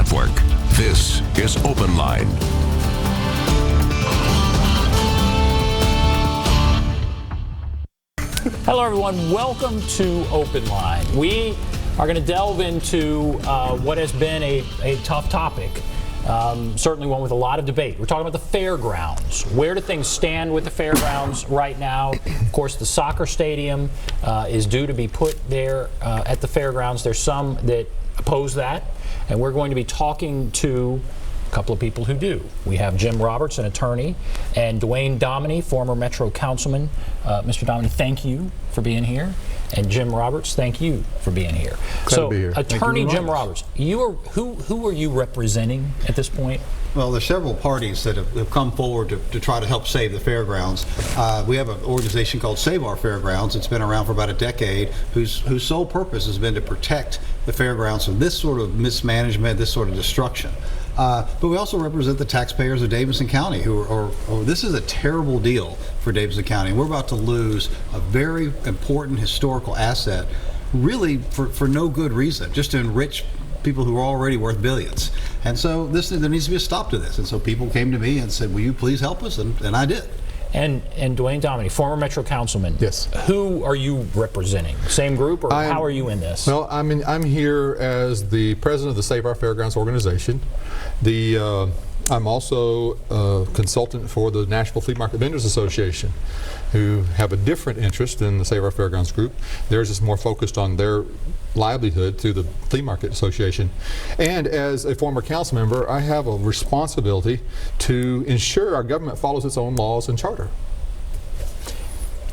Network. This is Open Line. Hello, everyone. Welcome to Open Line. We are going to delve into what has been a tough topic, certainly one with a lot of debate. We're talking about the fairgrounds. Where do things stand with the fairgrounds right now? Of course, the soccer stadium is due to be put there at the fairgrounds. There's some that oppose that, and we're going to be talking to a couple of people who do. We have Jim Roberts, an attorney, and Duane Dominy, former Metro councilman. Mr. Dominy, thank you for being here. And Jim Roberts, thank you for being here. Glad to be here. Attorney Jim Roberts, who are you representing at this point? Well, there's several parties that have come forward to try to help save the fairgrounds. We have an organization called Save Our Fairgrounds. It's been around for about a decade, whose sole purpose has been to protect the fairgrounds from this sort of mismanagement, this sort of destruction. But we also represent the taxpayers of Davidson County, this is a terrible deal for Davidson County. We're about to lose a very important historical asset, really for no good reason, just to enrich people who are already worth billions. And so there needs to be a stop to this. And so people came to me and said, will you please help us? And I did. And Duane Dominy, former Metro councilman. Yes. Who are you representing? Same group, or how are you in this? Well, I'm here as the president of the Save Our Fairgrounds Organization. I'm also a consultant for the Nashville Flea Market Vendors Association, who have a different interest in the Save Our Fairgrounds group. Theirs is more focused on their livelihood through the Flea Market Association. And as a former council member, I have a responsibility to ensure our government follows its own laws and charter.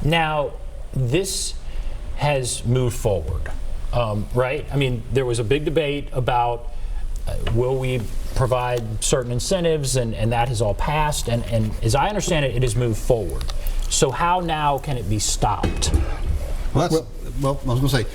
Now, this has moved forward, right? I mean, there was a big debate about will we provide certain incentives, and that has all passed, and as I understand it, it has moved forward. So how now can it be stopped? Well, I was going to say,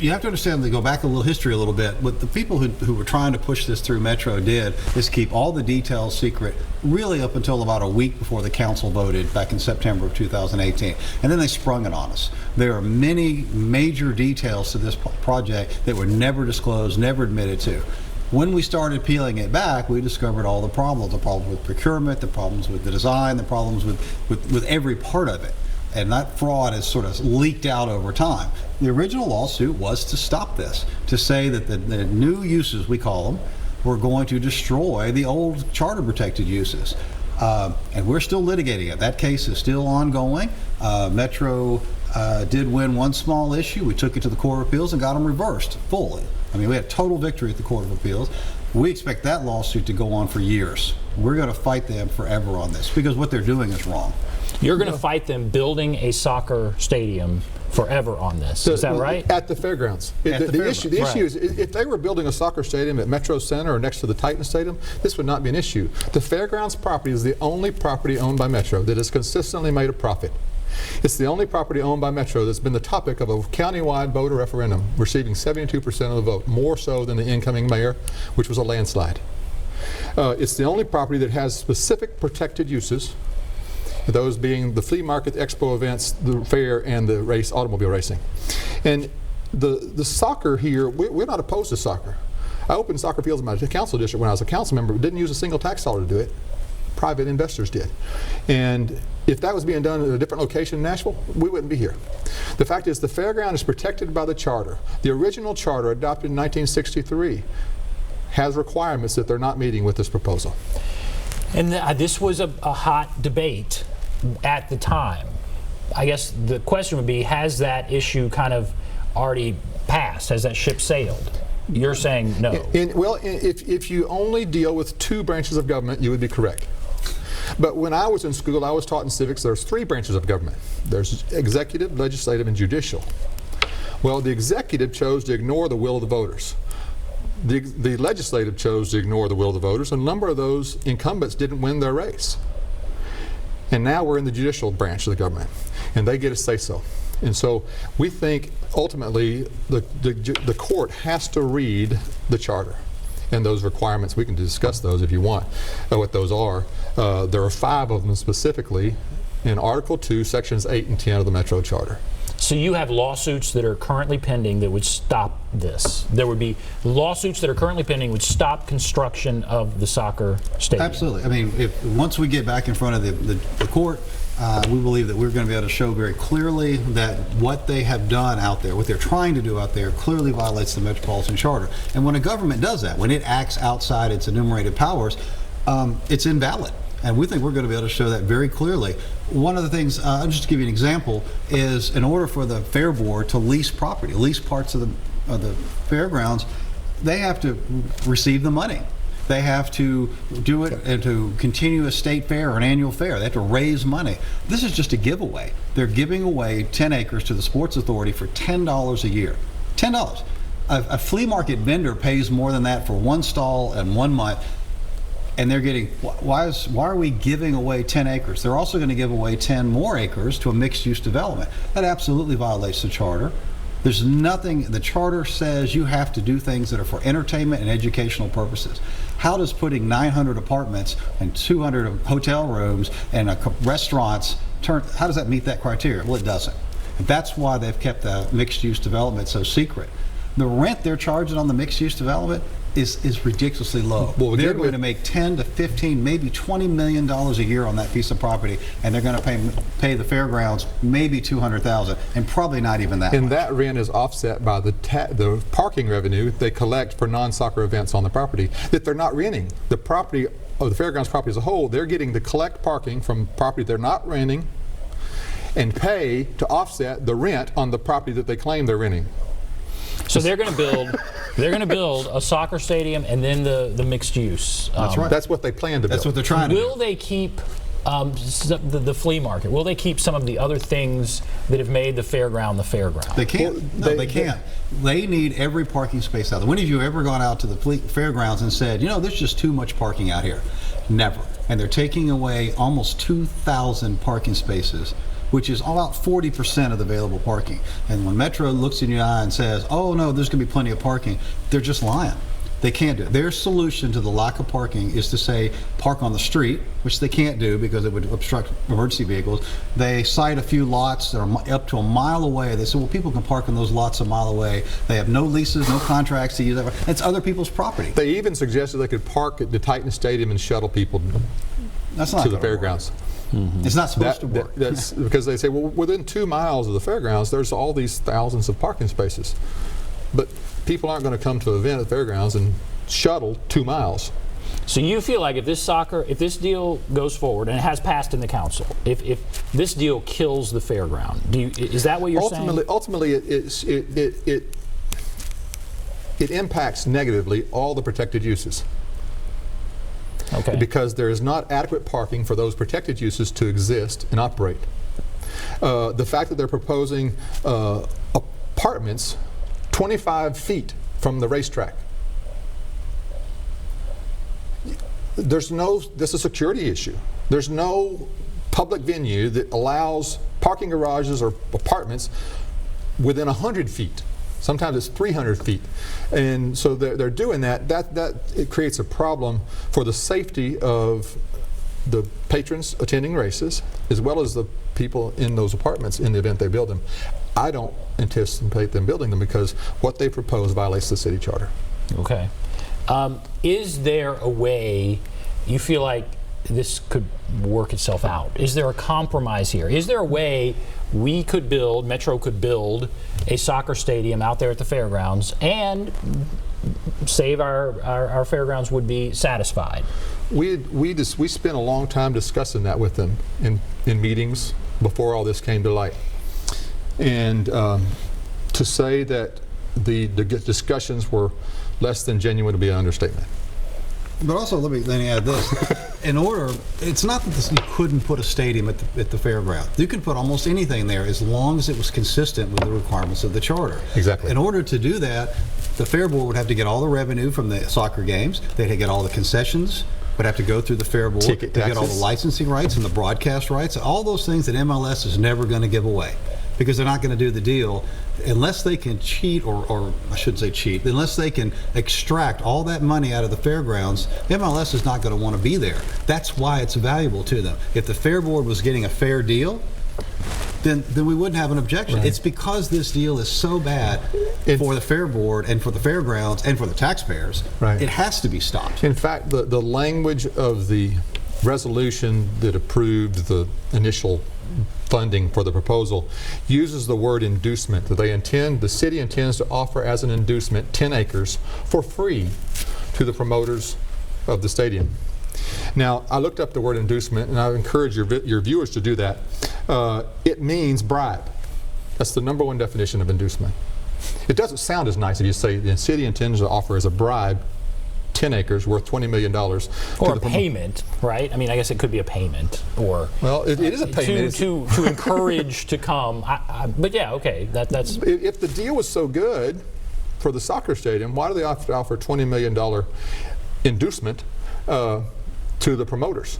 you have to understand, to go back a little history a little bit, what the people who were trying to push this through Metro did is keep all the details secret, really up until about a week before the council voted back in September of 2018. And then they sprung it on us. There are many major details to this project that were never disclosed, never admitted to. When we started peeling it back, we discovered all the problems with procurement, the problems with the design, the problems with every part of it. And that fraud has sort of leaked out over time. The original lawsuit was to stop this, to say that the new uses, we call them, were going to destroy the old charter protected uses. And we're still litigating it. That case is still ongoing. Metro did win one small issue. We took it to the Court of Appeals and got them reversed fully. I mean, we had total victory at the Court of Appeals. We expect that lawsuit to go on for years. We're going to fight them forever on this because what they're doing is wrong. You're going to fight them building a soccer stadium forever on this. Is that right? At the fairgrounds. The issue is, if they were building a soccer stadium at Metro Center or next to the Titan Stadium, this would not be an issue. The fairgrounds property is the only property owned by Metro that has consistently made a profit. It's the only property owned by Metro that's been the topic of a countywide voter referendum, receiving 72% of the vote, more so than the incoming mayor, which was a landslide. It's the only property that has specific protected uses, those being the flea market, expo events, the fair, and the automobile racing. And the soccer here, we're not opposed to soccer. I opened soccer fields in my council district when I was a council member, but didn't use a single tax dollar to do it. Private investors did. And if that was being done at a different location in Nashville, we wouldn't be here. The fact is, the fairground is protected by the charter. The original charter, adopted in 1963, has requirements that they're not meeting with this proposal. And this was a hot debate at the time. I guess the question would be, has that issue kind of already passed? Has that ship sailed? You're saying no. If you only deal with two branches of government, you would be correct. But when I was in school, I was taught in civics, there's three branches of government. There's executive, legislative, and judicial. Well, the executive chose to ignore the will of the voters. The legislative chose to ignore the will of the voters, and a number of those incumbents didn't win their race. And now we're in the judicial branch of the government, and they get a say-so. And so we think ultimately the court has to read the charter and those requirements. We can discuss those if you want, what those are. There are 5 of them specifically in Article 2, Sections 8 and 10 of the Metro Charter. So you have lawsuits that are currently pending that would stop this. There would be lawsuits that are currently pending would stop construction of the soccer stadium. Absolutely. I mean, once we get back in front of the court, we believe that we're going to be able to show very clearly that what they have done out there, what they're trying to do out there, clearly violates the Metropolitan Charter. And when a government does that, when it acts outside its enumerated powers, it's invalid. And we think we're going to be able to show that very clearly. One of the things, just to give you an example, is in order for the Fair Board to lease property, lease parts of the fairgrounds, they have to receive the money. They have to do it and to continue a state fair or an annual fair. They have to raise money. This is just a giveaway. They're giving away 10 acres to the Sports Authority for $10 a year. $10. A flea market vendor pays more than that for one stall and 1 month. And they're getting, why are we giving away 10 acres? They're also going to give away 10 more acres to a mixed-use development. That absolutely violates the charter. There's nothing, the charter says you have to do things that are for entertainment and educational purposes. How does putting 900 apartments and 200 hotel rooms and restaurants, how does that meet that criteria? Well, it doesn't. And that's why they've kept the mixed-use development so secret. The rent they're charging on the mixed-use development is ridiculously low. Well, they're going to make 10 to 15, maybe $20 million a year on that piece of property, and they're going to pay the fairgrounds maybe $200,000, and probably not even that. And much. that rent is offset by the parking revenue they collect for non-soccer events on the property that they're not renting. The property of the fairgrounds property as a whole, they're getting to collect parking from property they're not renting and pay to offset the rent on the property that they claim they're renting. So they're going to build a soccer stadium and then the mixed use. That's right. That's what they plan to build. That's what they're trying to do. Will they keep the flea market? Will they keep some of the other things that have made the fairground the fairground? They can't. No, they can't. They need every parking space out there. When have you ever gone out to the fairgrounds and said, you know, there's just too much parking out here? Never. And they're taking away almost 2,000 parking spaces, which is about 40% of the available parking. And when Metro looks in your eye and says, oh no, there's going to be plenty of parking, they're just lying. They can't do it. Their solution to the lack of parking is to say park on the street, which they can't do because it would obstruct emergency vehicles. They cite a few lots that are up to a mile away. They say, well, people can park on those lots a mile away. They have no leases, no contracts to use that. It's other people's property. They even suggested they could park at the Titan Stadium and shuttle people to the fairgrounds. Mm-hmm. It's not supposed to work. That's because they say, well, within 2 miles of the fairgrounds, there's all these thousands of parking spaces. But people aren't going to come to an event at the fairgrounds and shuttle 2 miles. So you feel like if this deal goes forward, and it has passed in the council, if this deal kills the fairground, is that what you're saying? Ultimately, it impacts negatively all the protected uses. Okay. Because there is not adequate parking for those protected uses to exist and operate. The fact that they're proposing apartments 25 feet from the racetrack. That's a security issue. There's no public venue that allows parking garages or apartments within 100 feet. Sometimes it's 300 feet. And so they're doing that. It creates a problem for the safety of the patrons attending races, as well as the people in those apartments in the event they build them. I don't anticipate them building them because what they propose violates the city charter. Okay. Is there a way you feel like this could work itself out? Is there a compromise here? Is there a way Metro could build a soccer stadium out there at the fairgrounds and save our fairgrounds would be satisfied? We spent a long time discussing that with them in meetings before all this came to light. And to say that the discussions were less than genuine would be an understatement. But also, let me add this. It's not that you couldn't put a stadium at the fairground. You could put almost anything there as long as it was consistent with the requirements of the charter. Exactly. In order to do that, the Fair Board would have to get all the revenue from the soccer games. They'd have to get all the concessions. Would have to go through the Fair Board to get all the licensing rights and the broadcast rights. All those things that MLS is never going to give away, because they're not going to do the deal unless they can cheat, or I shouldn't say cheat, unless they can extract all that money out of the fairgrounds. MLS is not going to want to be there. That's why it's valuable to them. If the Fair Board was getting a fair deal, then we wouldn't have an objection. Right. It's because this deal is so bad for the Fair Board and for the fairgrounds and for the taxpayers, Right. it has to be stopped. In fact, the language of the resolution that approved the initial funding for the proposal uses the word inducement. That the city intends to offer as an inducement 10 acres for free to the promoters of the stadium. Now, I looked up the word inducement, and I encourage your viewers to do that. It means bribe. That's the #1 definition of inducement. It doesn't sound as nice if you say the city intends to offer as a bribe 10 acres worth $20 million. Or a payment, right? I mean, I guess it could be a payment, or well, it is a payment to encourage to come. But yeah, okay, that's. If the deal was so good for the soccer stadium, why do they offer $20 million inducement to the promoters?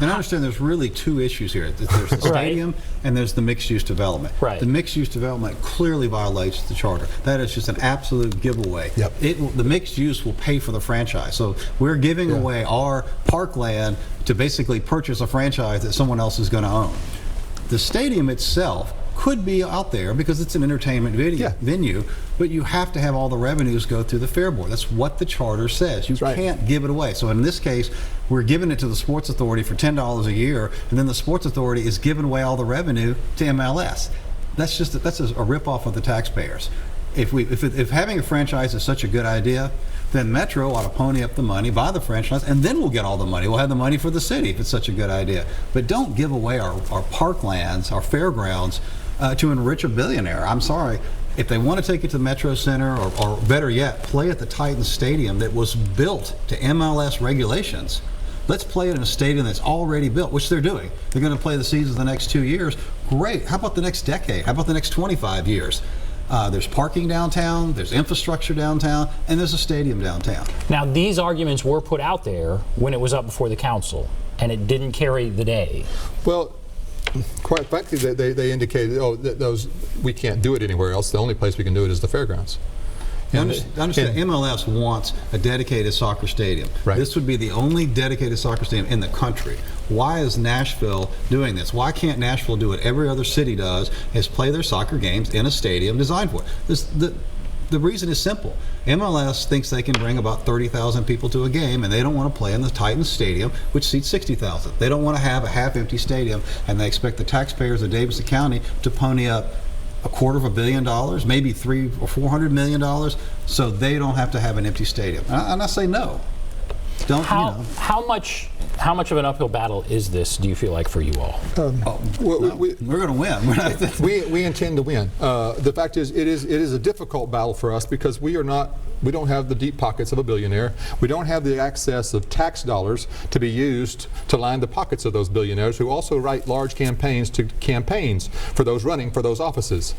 And I understand there's really two issues here. There's the stadium and there's the mixed-use development. Right. The mixed-use development clearly violates the charter. That is just an absolute giveaway. Yep. The mixed use will pay for the franchise. So we're giving away our parkland to basically purchase a franchise that someone else is going to own. The stadium itself could be out there because it's an entertainment venue, but you have to have all the revenues go through the Fair Board. That's what the charter says. You can't give it away. So in this case, we're giving it to the Sports Authority for $10 a year, and then the Sports Authority is giving away all the revenue to MLS. That's a rip-off of the taxpayers. If having a franchise is such a good idea, then Metro ought to pony up the money, buy the franchise, and then we'll get all the money. We'll have the money for the city if it's such a good idea. But don't give away our parklands, our fairgrounds, to enrich a billionaire. I'm sorry. If they want to take it to Metro Center, or better yet, play at the Titans Stadium that was built to MLS regulations, let's play it in a stadium that's already built, which they're doing. They're going to play the seasons the next 2 years. Great. How about the next decade? How about the next 25 years? There's parking downtown, there's infrastructure downtown, and there's a stadium downtown. Now, these arguments were put out there when it was up before the council, and it didn't carry the day. Well, quite frankly, they indicated, those we can't do it anywhere else. The only place we can do it is the fairgrounds. Understand, MLS wants a dedicated soccer stadium. Right. This would be the only dedicated soccer stadium in the country. Why is Nashville doing this? Why can't Nashville do what every other city does, is play their soccer games in a stadium designed for it? The reason is simple. MLS thinks they can bring about 30,000 people to a game, and they don't want to play in the Titans Stadium, which seats 60,000. They don't want to have a half-empty stadium, and they expect the taxpayers of Davidson County to pony up $250 million, maybe $300 or $400 million, so they don't have to have an empty stadium. And I say no. How much of an uphill battle is this, do you feel like, for you all? We're going to win. we intend to win. The fact is, it is a difficult battle for us because we don't have the deep pockets of a billionaire. We don't have the access of tax dollars to be used to line the pockets of those billionaires who also write large campaigns for those running for those offices.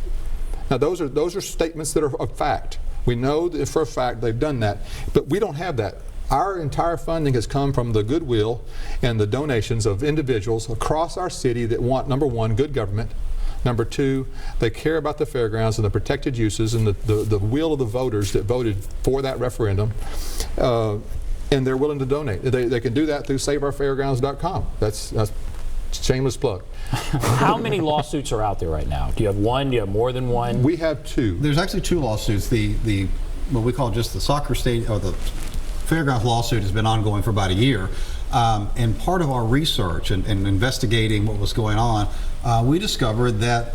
Now, those are statements that are a fact. We know that for a fact they've done that, but we don't have that. Our entire funding has come from the goodwill and the donations of individuals across our city that want, number one, good government. Number two, they care about the fairgrounds and the protected uses and the will of the voters that voted for that referendum, and they're willing to donate. They can do that through SaveOurFairgrounds.com. That's shameless plug. How many lawsuits are out there right now? Do you have one? Do you have more than one? We have two. There's actually two lawsuits. The what we call just the soccer stadium, or the Fairgrounds lawsuit, has been ongoing for about a year. And part of our research and investigating what was going on, we discovered that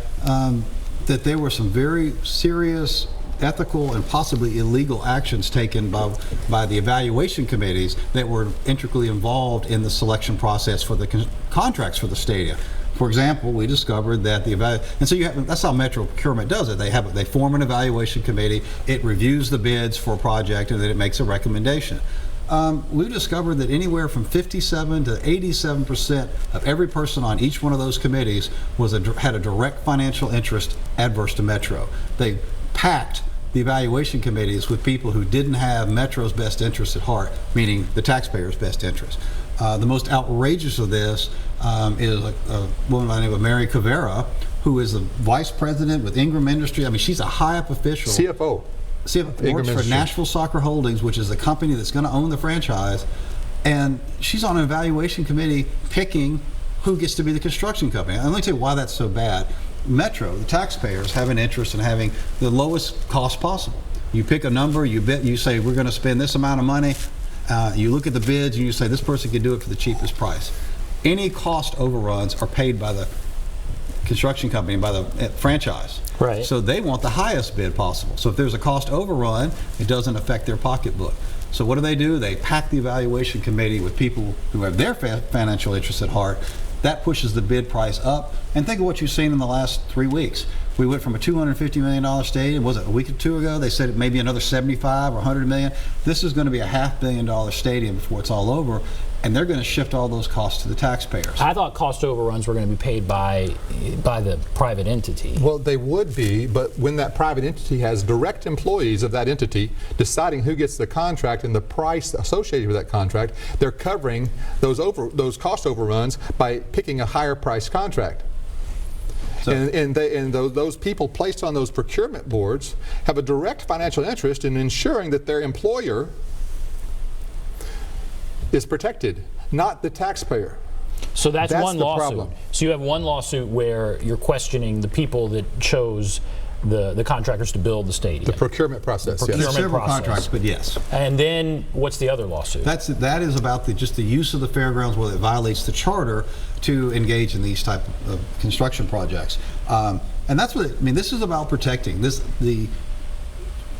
there were some very serious ethical and possibly illegal actions taken by the evaluation committees that were intricately involved in the selection process for the contracts for the stadium. For example, we discovered that that's how Metro Procurement does it. They form an evaluation committee, it reviews the bids for a project, and then it makes a recommendation. We've discovered that anywhere from 57 to 87% of every person on each one of those committees had a direct financial interest adverse to Metro. They packed the evaluation committees with people who didn't have Metro's best interest at heart, meaning the taxpayers' best interest. The most outrageous of this is a woman by the name of Mary Cavera, who is the vice president with Ingram Industry. I mean, she's a high-up official. CFO. Works for Nashville Soccer Holdings, which is the company that's going to own the franchise. And she's on an evaluation committee picking who gets to be the construction company. And let me tell you why that's so bad. Metro, the taxpayers, have an interest in having the lowest cost possible. You pick a number, you bid, you say we're going to spend this amount of money. You look at the bids and you say this person can do it for the cheapest price. Any cost overruns are paid by the construction company, by the franchise. Right. So they want the highest bid possible. So if there's a cost overrun, it doesn't affect their pocketbook. So what do? They pack the evaluation committee with people who have their financial interests at heart. That pushes the bid price up. And think of what you've seen in the last 3 weeks. We went from a $250 million stadium, was it a week or two ago? They said maybe another 75 or 100 million. This is going to be a $500 million stadium before it's all over. And they're going to shift all those costs to the taxpayers. I thought cost overruns were going to be paid by the private entity. Well, they would be, but when that private entity has direct employees of that entity deciding who gets the contract and the price associated with that contract, they're covering those cost overruns by picking a higher price contract. So, and those people placed on those procurement boards have a direct financial interest in ensuring that their employer is protected, not the taxpayer. So that's one lawsuit. Problem. So you have one lawsuit where you're questioning the people that chose the contractors to build the stadium. The procurement process. The procurement yes. Several process. contracts, but yes. And then what's the other lawsuit? That is about just the use of the fairgrounds, whether it violates the charter to engage in these type of construction projects. And that's what this is about protecting the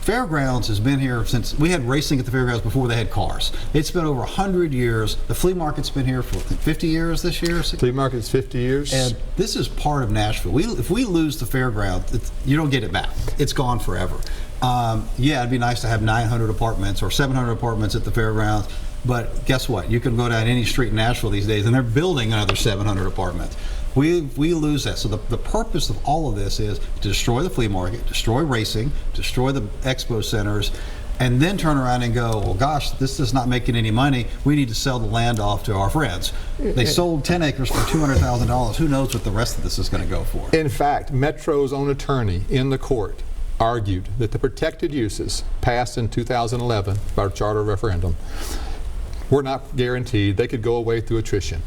Fairgrounds has been here since we had racing at the fairgrounds before they had cars. It's been over 100 years. The flea market's been here for 50 years this year. Flea market's 50 years. And this is part of Nashville. If we lose the fairground, you don't get it back. It's gone forever. Yeah, it'd be nice to have 900 apartments or 700 apartments at the fairgrounds. But guess what? You can go down any street in Nashville these days, and they're building another 700 apartments. We lose that. So the purpose of all of this is to destroy the flea market, destroy racing, destroy the expo centers, and then turn around and go, well, gosh, this is not making any money. We need to sell the land off to our friends. They sold 10 acres for $200,000. Who knows what the rest of this is going to go for? In fact, Metro's own attorney in the court argued that the protected uses passed in 2011 by our charter referendum were not guaranteed. They could go away through attrition.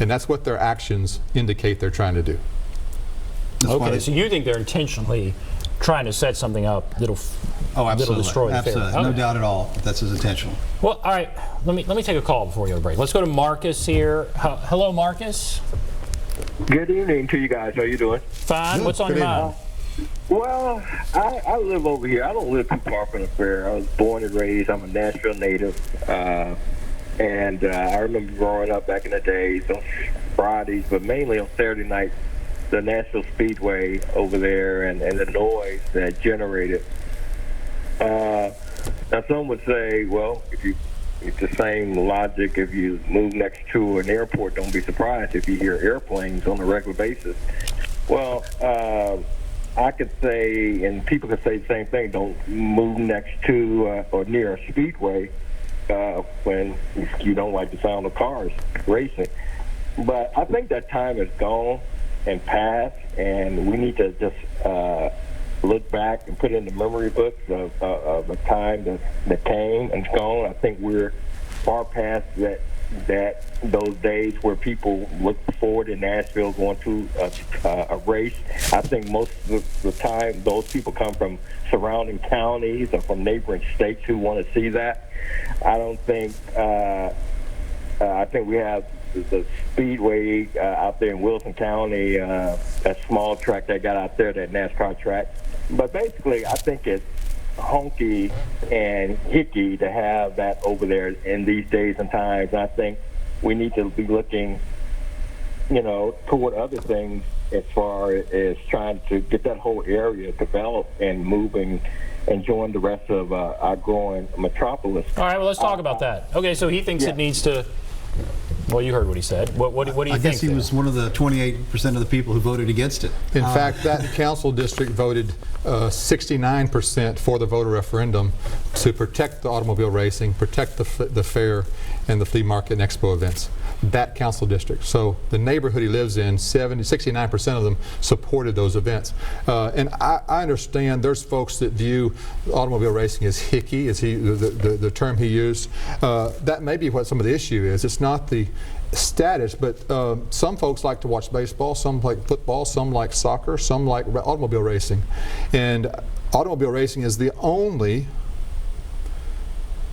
And that's what their actions indicate they're trying to do. Okay, so you think they're intentionally trying to set something up that'll destroy the fair? No doubt at all. That's his intention. Well, all right. Let me take a call before you go to break. Let's go to Marcus here. Hello, Marcus. Good evening to you guys. How you doing? Fine. Good. What's on your mind? Well, I live over here. I don't live too far from the fair. I was born and raised. I'm a Nashville native. And I remember growing up back in the days on Fridays, but mainly on Saturday nights, the Nashville Speedway over there and the noise that generated. Now, some would say, well, it's the same logic if you move next to an airport. Don't be surprised if you hear airplanes on a regular basis. Well, I could say, and people could say the same thing, don't move next to or near a speedway when you don't like the sound of cars racing. But I think that time is gone and past, and we need to just look back and put in the memory books of a time that came and gone. I think we're far past those days where people look forward in Nashville going to a race. I think most of the time those people come from surrounding counties or from neighboring states who want to see that. I don't think I think we have the speedway out there in Wilson County, that small track they got out there, that NASCAR track. But basically, I think it's honky and hickey to have that over there in these days and times. And I think we need to be looking, toward other things as far as trying to get that whole area developed and moving and join the rest of our growing metropolis. All right, well, let's talk about that. Okay, so he thinks it needs to. Well, you heard what he said. What do you think? I guess he was one of the 28% of the people who voted against it. In fact, that council district voted 69% for the voter referendum to protect the automobile racing, protect the fair and the flea market and expo events. That council district. So the neighborhood he lives in, 69% of them supported those events. And I understand there's folks that view automobile racing as hicky, as the term he used. That may be what some of the issue is. It's not the status, but some folks like to watch baseball, some like football, some like soccer, some like automobile racing. And automobile racing is the only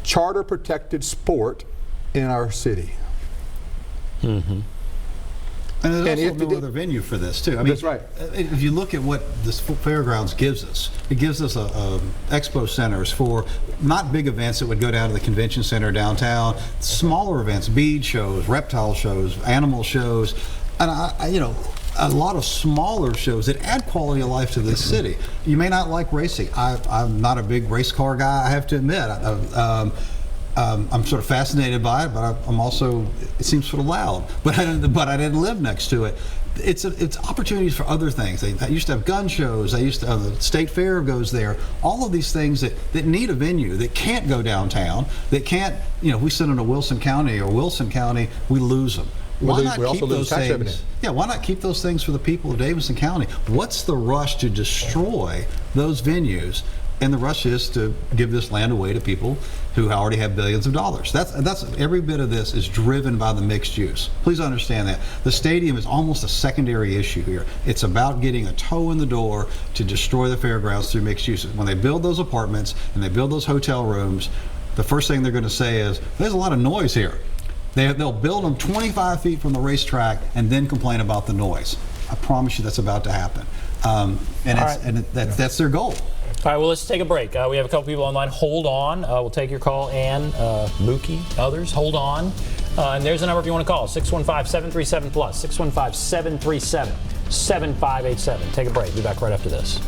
charter protected sport in our city. Mm-hmm. And there's also no other venue for this, too. I mean, that's right. If you look at what this Fairgrounds gives us, it gives us a expo centers for not big events that would go down to the convention center downtown, smaller events, bead shows, reptile shows, animal shows, and a lot of smaller shows that add quality of life to this city. You may not like racing. I'm not a big race car guy, I have to admit. I'm sort of fascinated by it, but I'm also, it seems sort of loud. But I didn't live next to it. It's opportunities for other things. They used to have gun shows. They used to the state fair goes there. All of these things that need a venue that can't go downtown. That can't, we send them to Wilson County or Wilson County, we lose them. Why not keep those things? Yeah, why not keep those things for the people of Davidson County? What's the rush to destroy those venues? And the rush is to give this land away to people who already have billions of dollars. That's every bit of this is driven by the mixed use. Please understand that. The stadium is almost a secondary issue here. It's about getting a toe in the door to destroy the fairgrounds through mixed use. When they build those apartments and they build those hotel rooms, the first thing they're going to say is, there's a lot of noise here. They'll build them 25 feet from the racetrack and then complain about the noise. I promise you that's about to happen. That's their goal. All right, well, let's take a break. We have a couple people online. Hold on. We'll take your call. Ann, Mookie, others, hold on. And there's a number if you want to call, 615-737-PLUS, 615-737-7587. Take a break. Be back right after this.